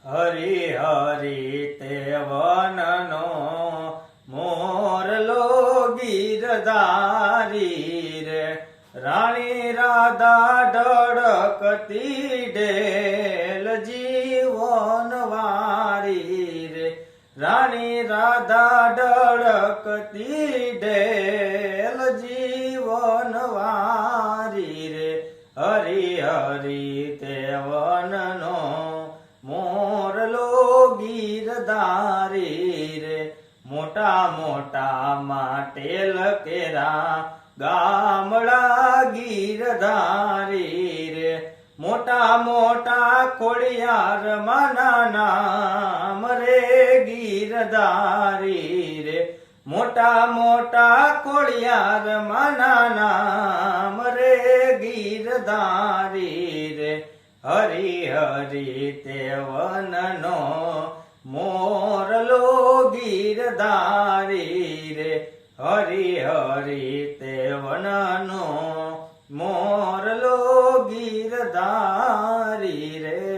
હરી હરી તે વનનો મોરલો ગીરધારી રે રાણી રાધા ઢળકતી ડેલ જીવન વારી રે રાણી રાધા ઢળકતી ડેલ જીવન વારી રે હરી હરી તે વનનો મોરલો ગીરધારી રે મોટા મોટા માટેલ કેરા ગામડા ગીરધારી રે મોટા મોટા ખોડિયાર માના નામ રે ગીરધારી રે મોટા મોટા ખોડિયાર માના નામ રે ગીરધારી રે હરી હરી તે વનનો મોરલો ગીરધારી રે હરી હરી તે વનનો મોરલો ગીરધારી રે